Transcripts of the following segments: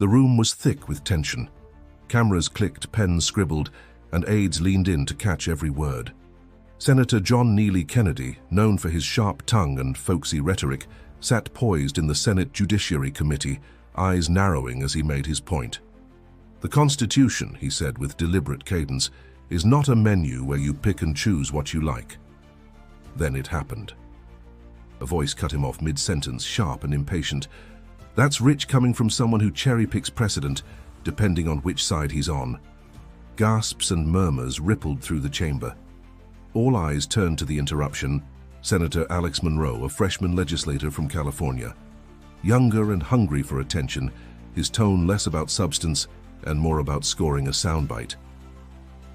The room was thick with tension. Cameras clicked, pens scribbled, and aides leaned in to catch every word. Senator John Neely Kennedy, known for his sharp tongue and folksy rhetoric, sat poised in the Senate Judiciary Committee, eyes narrowing as he made his point. "The Constitution," he said with deliberate cadence, "is not a menu where you pick and choose what you like." Then it happened. A voice cut him off mid-sentence, sharp and impatient. "That's rich coming from someone who cherry-picks precedent, depending on which side he's on." Gasps and murmurs rippled through the chamber. All eyes turned to the interruption. Senator Alex Monroe, a freshman legislator from California. Younger and hungry for attention, his tone less about substance and more about scoring a soundbite.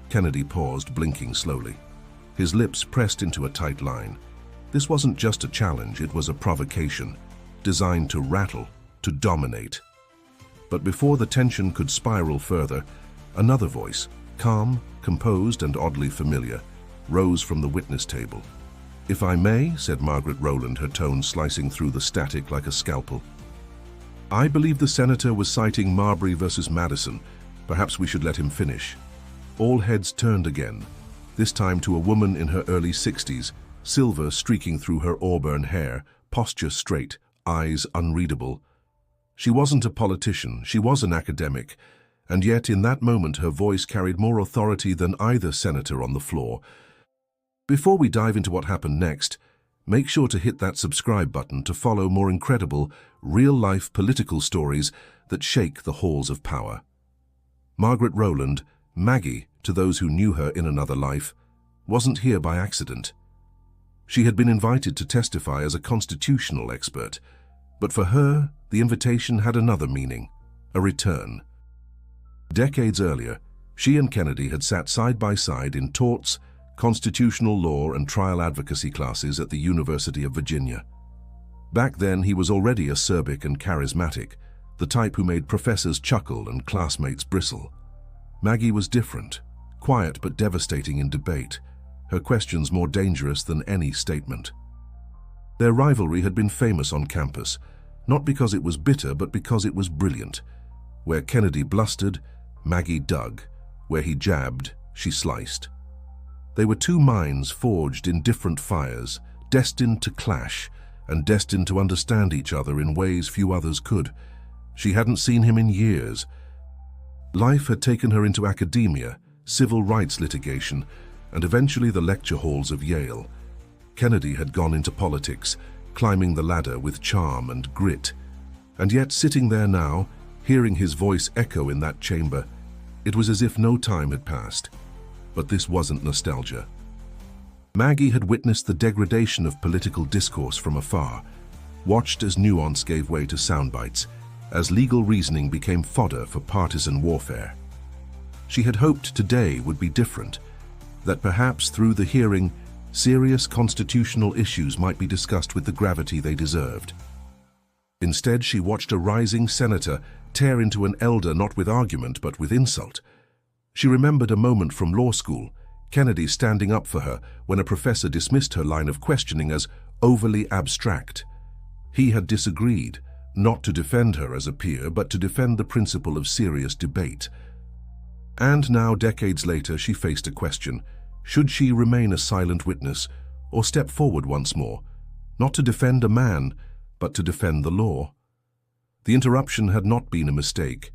Kennedy paused, blinking slowly. His lips pressed into a tight line. This wasn't just a challenge, it was a provocation, designed to rattle, to dominate. But before the tension could spiral further, another voice, calm, composed, and oddly familiar, rose from the witness table. "If I may," said Margaret Rowland, her tone slicing through the static like a scalpel. "I believe the senator was citing Marbury versus Madison. Perhaps we should let him finish." All heads turned again, this time to a woman in her early 60s, silver streaking through her auburn hair, posture straight, eyes unreadable. She wasn't a politician, she was an academic, and yet in that moment her voice carried more authority than either senator on the floor. Before we dive into what happened next, make sure to hit that subscribe button to follow more incredible, real-life political stories that shake the halls of power. Margaret Rowland, Maggie, to those who knew her in another life, wasn't here by accident. She had been invited to testify as a constitutional expert, but for her, the invitation had another meaning, a return. Decades earlier, she and Kennedy had sat side by side in torts, constitutional law and trial advocacy classes at the University of Virginia. Back then, he was already acerbic and charismatic, the type who made professors chuckle and classmates bristle. Maggie was different, quiet but devastating in debate, her questions more dangerous than any statement. Their rivalry had been famous on campus, not because it was bitter but because it was brilliant. Where Kennedy blustered, Maggie dug. Where he jabbed, she sliced. They were two minds forged in different fires, destined to clash, and destined to understand each other in ways few others could. She hadn't seen him in years. Life had taken her into academia, civil rights litigation, and eventually the lecture halls of Yale. Kennedy had gone into politics, climbing the ladder with charm and grit. And yet, sitting there now, hearing his voice echo in that chamber, it was as if no time had passed. But this wasn't nostalgia. Maggie had witnessed the degradation of political discourse from afar, watched as nuance gave way to soundbites, as legal reasoning became fodder for partisan warfare. She had hoped today would be different, that perhaps through the hearing, serious constitutional issues might be discussed with the gravity they deserved. Instead, she watched a rising senator tear into an elder not with argument but with insult. She remembered a moment from law school, Kennedy standing up for her when a professor dismissed her line of questioning as overly abstract. He had disagreed, not to defend her as a peer, but to defend the principle of serious debate. And now, decades later, she faced a question. Should she remain a silent witness, or step forward once more, not to defend a man, but to defend the law? The interruption had not been a mistake.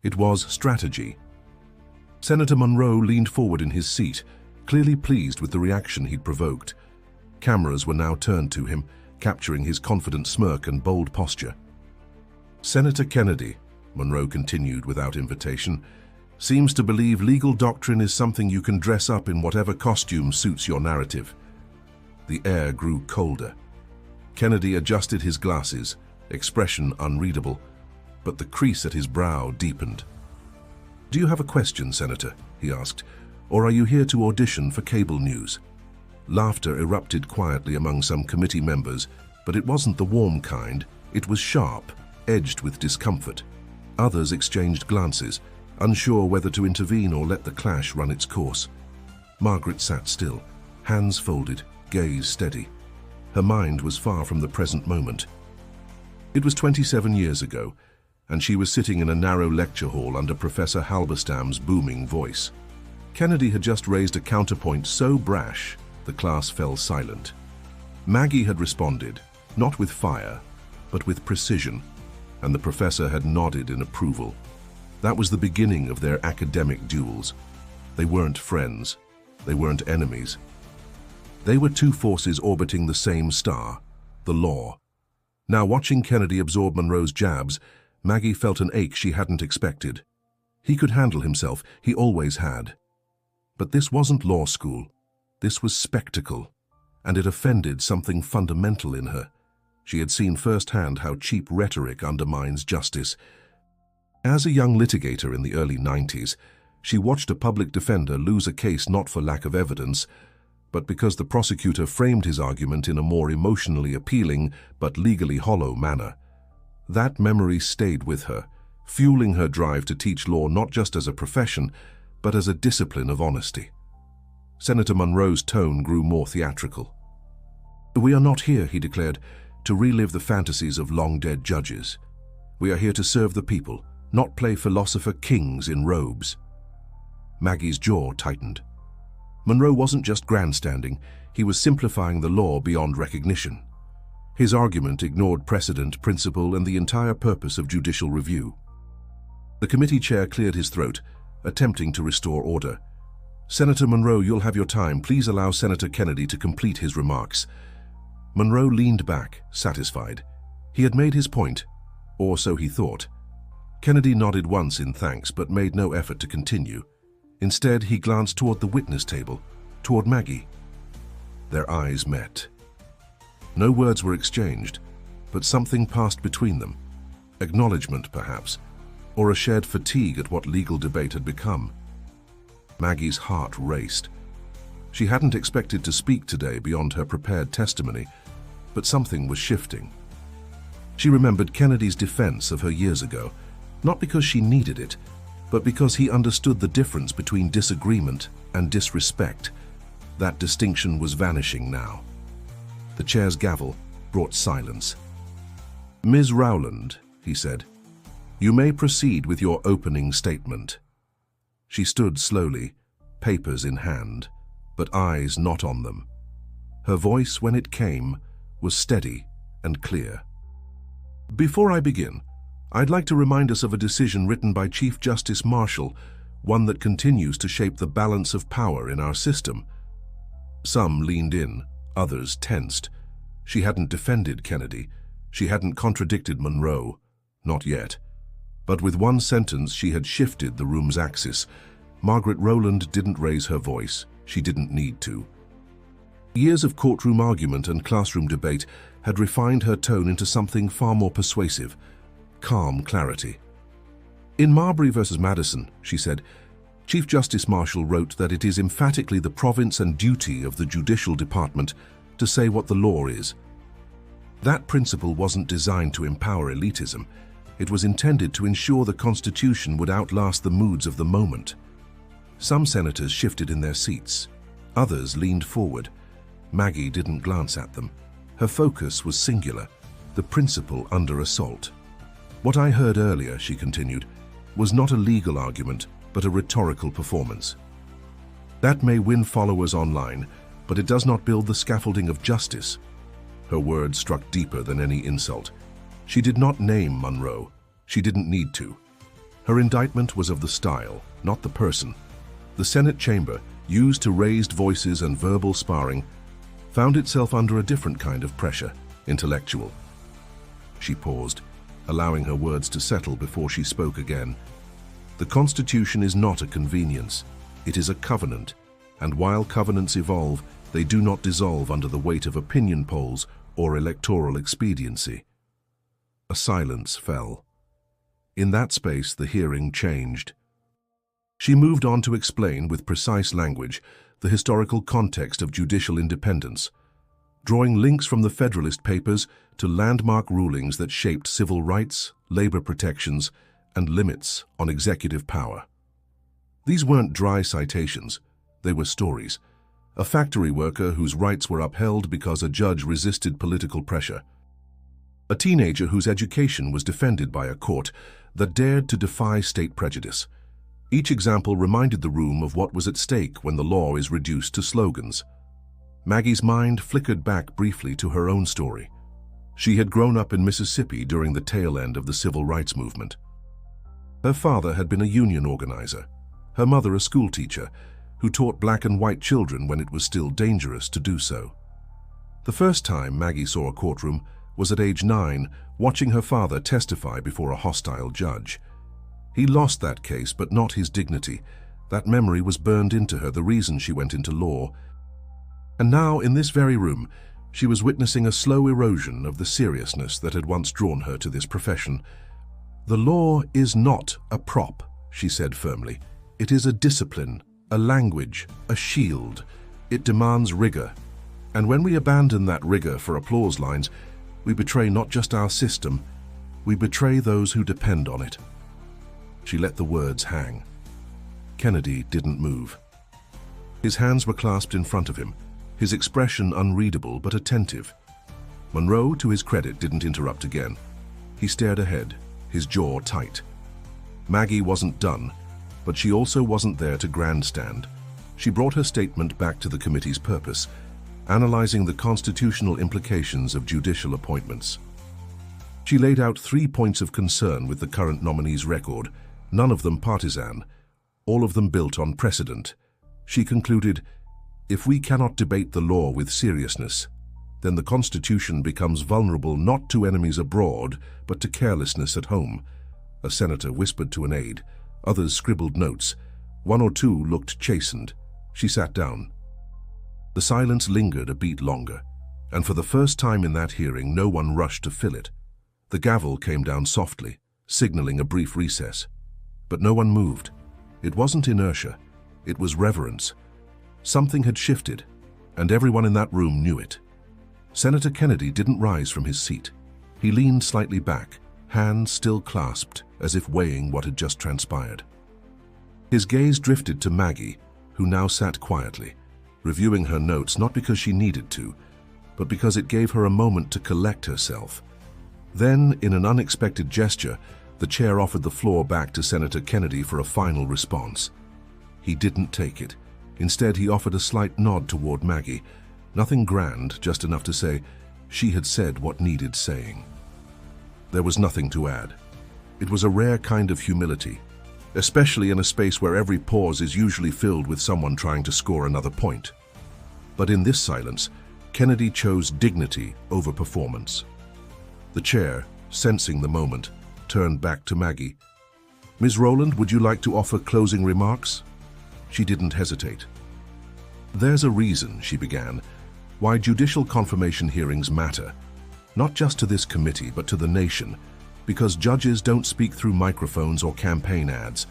It was strategy. Senator Monroe leaned forward in his seat, clearly pleased with the reaction he'd provoked. Cameras were now turned to him, capturing his confident smirk and bold posture. "Senator Kennedy," Monroe continued without invitation, "seems to believe legal doctrine is something you can dress up in whatever costume suits your narrative." The air grew colder. Kennedy adjusted his glasses, expression unreadable, but the crease at his brow deepened. "Do you have a question, Senator?" he asked, "or are you here to audition for cable news?" Laughter erupted quietly among some committee members, but it wasn't the warm kind. It was sharp, edged with discomfort. Others exchanged glances, unsure whether to intervene or let the clash run its course. Margaret sat still, hands folded, gaze steady. Her mind was far from the present moment. It was 27 years ago. and she was sitting in a narrow lecture hall under Professor Halberstam's booming voice. Kennedy had just raised a counterpoint so brash, the class fell silent. Maggie had responded, not with fire, but with precision, and the professor had nodded in approval. That was the beginning of their academic duels. They weren't friends. They weren't enemies. They were two forces orbiting the same star, the law. Now, watching Kennedy absorb Monroe's jabs, Maggie felt an ache she hadn't expected. He could handle himself, he always had. But this wasn't law school. This was spectacle, and it offended something fundamental in her. She had seen firsthand how cheap rhetoric undermines justice. As a young litigator in the early 90s, she watched a public defender lose a case not for lack of evidence, but because the prosecutor framed his argument in a more emotionally appealing but legally hollow manner. That memory stayed with her, fueling her drive to teach law not just as a profession, but as a discipline of honesty. Senator Monroe's tone grew more theatrical. "We are not here," he declared, "to relive the fantasies of long-dead judges. We are here to serve the people, not play philosopher kings in robes." Maggie's jaw tightened. Monroe wasn't just grandstanding, he was simplifying the law beyond recognition. His argument ignored precedent, principle, and the entire purpose of judicial review. The committee chair cleared his throat, attempting to restore order. "Senator Monroe, you'll have your time. Please allow Senator Kennedy to complete his remarks." Monroe leaned back, satisfied. He had made his point, or so he thought. Kennedy nodded once in thanks, but made no effort to continue. Instead, he glanced toward the witness table, toward Maggie. Their eyes met. No words were exchanged, but something passed between them. Acknowledgement, perhaps, or a shared fatigue at what legal debate had become. Maggie's heart raced. She hadn't expected to speak today beyond her prepared testimony, but something was shifting. She remembered Kennedy's defense of her years ago, not because she needed it, but because he understood the difference between disagreement and disrespect. That distinction was vanishing now. The chair's gavel brought silence. "Ms. Rowland," he said, "you may proceed with your opening statement." She stood slowly, papers in hand, but eyes not on them. Her voice, when it came, was steady and clear. "Before I begin, I'd like to remind us of a decision written by Chief Justice Marshall, one that continues to shape the balance of power in our system." Some leaned in, others tensed. She hadn't defended Kennedy. She hadn't contradicted Monroe. Not yet. But with one sentence, she had shifted the room's axis. Margaret Rowland didn't raise her voice. She didn't need to. Years of courtroom argument and classroom debate had refined her tone into something far more persuasive. Calm clarity. "In Marbury v. Madison," she said, "Chief Justice Marshall wrote that it is emphatically the province and duty of the judicial department to say what the law is. That principle wasn't designed to empower elitism. It was intended to ensure the Constitution would outlast the moods of the moment." Some senators shifted in their seats. Others leaned forward. Maggie didn't glance at them. Her focus was singular, the principle under assault. "What I heard earlier," she continued, "was not a legal argument, but a rhetorical performance. That may win followers online, but it does not build the scaffolding of justice." Her words struck deeper than any insult. She did not name Monroe. She didn't need to. Her indictment was of the style, not the person. The Senate chamber, used to raised voices and verbal sparring, found itself under a different kind of pressure, intellectual. She paused, allowing her words to settle before she spoke again. "The Constitution is not a convenience. It is a covenant, and while covenants evolve, they do not dissolve under the weight of opinion polls or electoral expediency." A silence fell. In that space, the hearing changed. She moved on to explain with precise language the historical context of judicial independence, drawing links from the Federalist Papers to landmark rulings that shaped civil rights, labor protections, and limits on executive power. These weren't dry citations, they were stories. A factory worker whose rights were upheld because a judge resisted political pressure. A teenager whose education was defended by a court that dared to defy state prejudice. Each example reminded the room of what was at stake when the law is reduced to slogans. Maggie's mind flickered back briefly to her own story. She had grown up in Mississippi during the tail end of the civil rights movement. Her father had been a union organizer, her mother a schoolteacher who taught black and white children when it was still dangerous to do so. The first time Maggie saw a courtroom was at age 9, watching her father testify before a hostile judge. He lost that case, but not his dignity. That memory was burned into her, the reason she went into law. And now, in this very room, she was witnessing a slow erosion of the seriousness that had once drawn her to this profession. "The law is not a prop," she said firmly. "It is a discipline, a language, a shield. It demands rigor. And when we abandon that rigor for applause lines, we betray not just our system, we betray those who depend on it." She let the words hang. Kennedy didn't move. His hands were clasped in front of him, his expression unreadable but attentive. Monroe, to his credit, didn't interrupt again. He stared ahead, his jaw tight. Maggie wasn't done, but she also wasn't there to grandstand. She brought her statement back to the committee's purpose, analyzing the constitutional implications of judicial appointments. She laid out 3 points of concern with the current nominee's record, none of them partisan, all of them built on precedent. She concluded, "If we cannot debate the law with seriousness, then the Constitution becomes vulnerable not to enemies abroad, but to carelessness at home." A senator whispered to an aide. Others scribbled notes. 1 or 2 looked chastened. She sat down. The silence lingered a beat longer, and for the first time in that hearing, no one rushed to fill it. The gavel came down softly, signaling a brief recess. But no one moved. It wasn't inertia. It was reverence. Something had shifted, and everyone in that room knew it. Senator Kennedy didn't rise from his seat. He leaned slightly back, hands still clasped, as if weighing what had just transpired. His gaze drifted to Maggie, who now sat quietly, reviewing her notes not because she needed to, but because it gave her a moment to collect herself. Then, in an unexpected gesture, the chair offered the floor back to Senator Kennedy for a final response. He didn't take it. Instead, he offered a slight nod toward Maggie. Nothing grand, just enough to say she had said what needed saying. There was nothing to add. It was a rare kind of humility, especially in a space where every pause is usually filled with someone trying to score another point. But in this silence, Kennedy chose dignity over performance. The chair, sensing the moment, turned back to Maggie. "Ms. Rowland, would you like to offer closing remarks?" She didn't hesitate. "There's a reason," she began, "why judicial confirmation hearings matter, not just to this committee, but to the nation, because judges don't speak through microphones or campaign ads.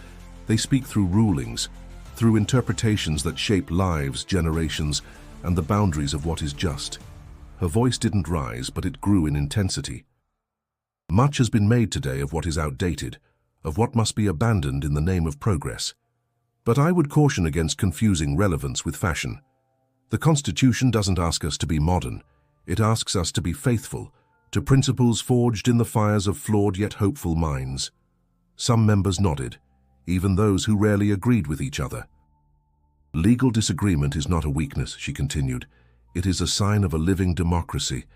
They speak through rulings, through interpretations that shape lives, generations, and the boundaries of what is just." Her voice didn't rise, but it grew in intensity. "Much has been made today of what is outdated, of what must be abandoned in the name of progress. But I would caution against confusing relevance with fashion. The Constitution doesn't ask us to be modern. It asks us to be faithful to principles forged in the fires of flawed yet hopeful minds." Some members nodded, even those who rarely agreed with each other. "Legal disagreement is not a weakness," she continued. "It is a sign of a living democracy.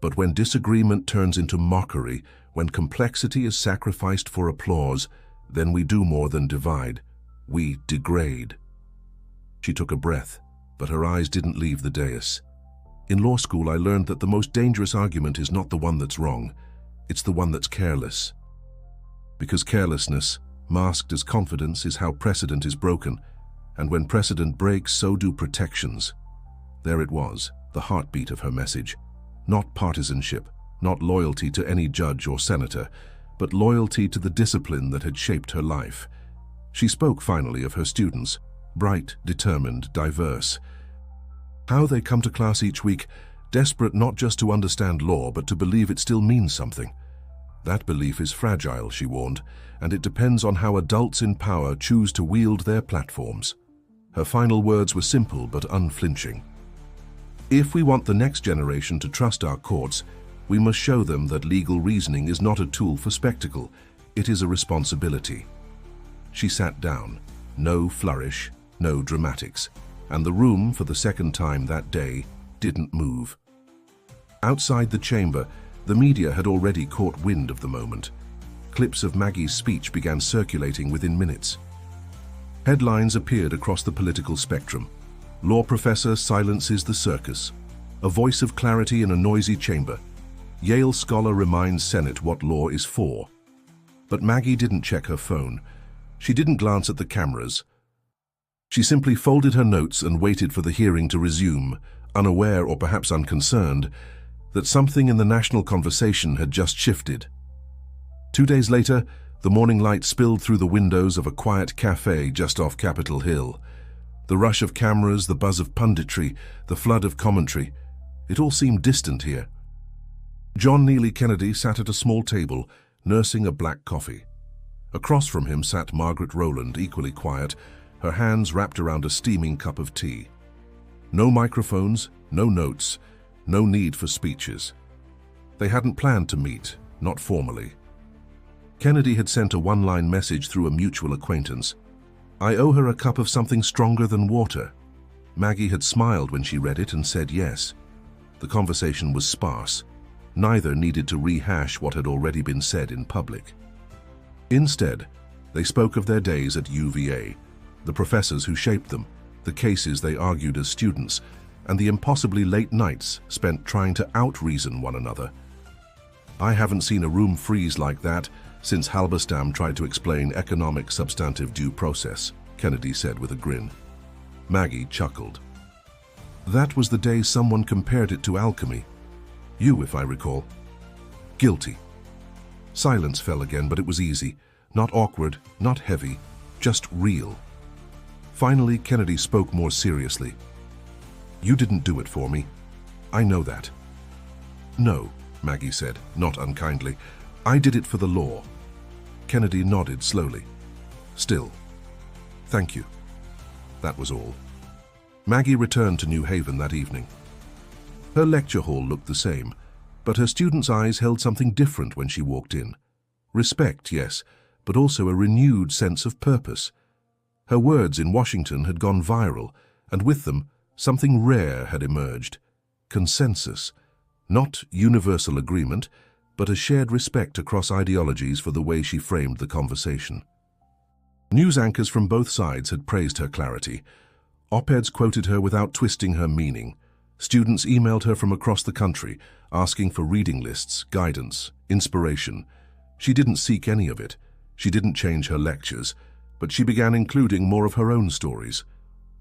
But when disagreement turns into mockery, when complexity is sacrificed for applause, then we do more than divide. We degrade." She took a breath, but her eyes didn't leave the dais. "In law school, I learned that the most dangerous argument is not the one that's wrong, it's the one that's careless. Because carelessness, masked as confidence, is how precedent is broken, and when precedent breaks, so do protections." There it was, the heartbeat of her message. Not partisanship, not loyalty to any judge or senator, but loyalty to the discipline that had shaped her life. She spoke finally of her students, bright, determined, diverse. How they come to class each week, desperate not just to understand law, but to believe it still means something. That belief is fragile, she warned, and it depends on how adults in power choose to wield their platforms. Her final words were simple but unflinching. "If we want the next generation to trust our courts, We must show them that legal reasoning is not a tool for spectacle, it is a responsibility. She sat down. No flourish, no dramatics, and the room, for the second time that day, didn't move. Outside the chamber, the media had already caught wind of the moment. Clips of Maggie's speech began circulating within minutes. Headlines appeared across the political spectrum. Law professor silences the circus. A voice of clarity in a noisy chamber. Yale scholar reminds Senate what law is for. But Maggie didn't check her phone. She didn't glance at the cameras. She simply folded her notes and waited for the hearing to resume, unaware or perhaps unconcerned that something in the national conversation had just shifted. 2 days later, the morning light spilled through the windows of a quiet cafe just off Capitol Hill. The rush of cameras, the buzz of punditry, the flood of commentary, it all seemed distant here. John Neely Kennedy sat at a small table, nursing a black coffee. Across from him sat Margaret Rowland, equally quiet, her hands wrapped around a steaming cup of tea. No microphones, no notes, no need for speeches. They hadn't planned to meet, not formally. Kennedy had sent a one-line message through a mutual acquaintance. "I owe her a cup of something stronger than water." Maggie had smiled when she read it and said yes. The conversation was sparse. Neither needed to rehash what had already been said in public. Instead, they spoke of their days at UVA, the professors who shaped them, the cases they argued as students, and the impossibly late nights spent trying to out-reason one another. "I haven't seen a room freeze like that since Halberstam tried to explain economic substantive due process," Kennedy said with a grin. Maggie chuckled. "That was the day someone compared it to alchemy. You, if I recall." "Guilty." Silence fell again, but it was easy. Not awkward, not heavy, just real. Finally, Kennedy spoke more seriously. "You didn't do it for me. I know that." "No," Maggie said, not unkindly. "I did it for the law." Kennedy nodded slowly. "Still, thank you." That was all. Maggie returned to New Haven that evening. Her lecture hall looked the same, but her students' eyes held something different when she walked in. Respect, yes, but also a renewed sense of purpose. Her words in Washington had gone viral, and with them, something rare had emerged. Consensus. Not universal agreement, but a shared respect across ideologies for the way she framed the conversation. News anchors from both sides had praised her clarity. Op-eds quoted her without twisting her meaning. Students emailed her from across the country, asking for reading lists, guidance, inspiration. She didn't seek any of it. She didn't change her lectures, but she began including more of her own stories,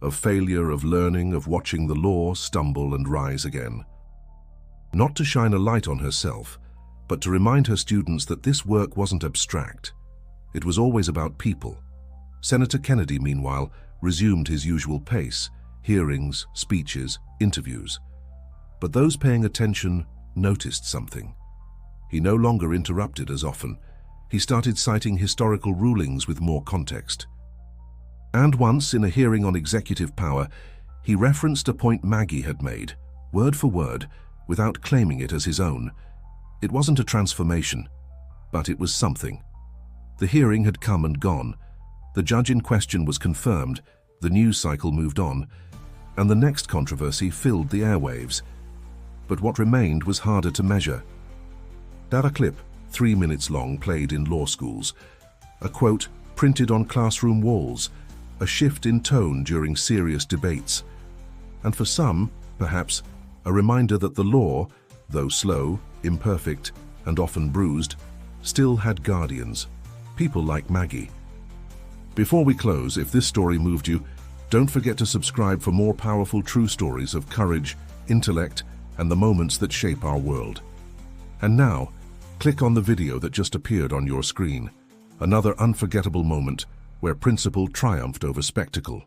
of failure, of learning, of watching the law stumble and rise again. Not to shine a light on herself, but to remind her students that this work wasn't abstract. It was always about people. Senator Kennedy, meanwhile, resumed his usual pace, hearings, speeches, interviews. But those paying attention noticed something. He no longer interrupted as often. He started citing historical rulings with more context. And once, in a hearing on executive power, he referenced a point Maggie had made, word for word, without claiming it as his own. It wasn't a transformation, but it was something. The hearing had come and gone. The judge in question was confirmed, the news cycle moved on, and the next controversy filled the airwaves. But what remained was harder to measure. That a clip, 3 minutes long, played in law schools. A quote printed on classroom walls. A shift in tone during serious debates. And for some, perhaps, a reminder that the law, though slow, imperfect, and often bruised, still had guardians, people like Maggie. Before we close, if this story moved you, don't forget to subscribe for more powerful true stories of courage, intellect, and the moments that shape our world. And now, click on the video that just appeared on your screen. Another unforgettable moment where principle triumphed over spectacle.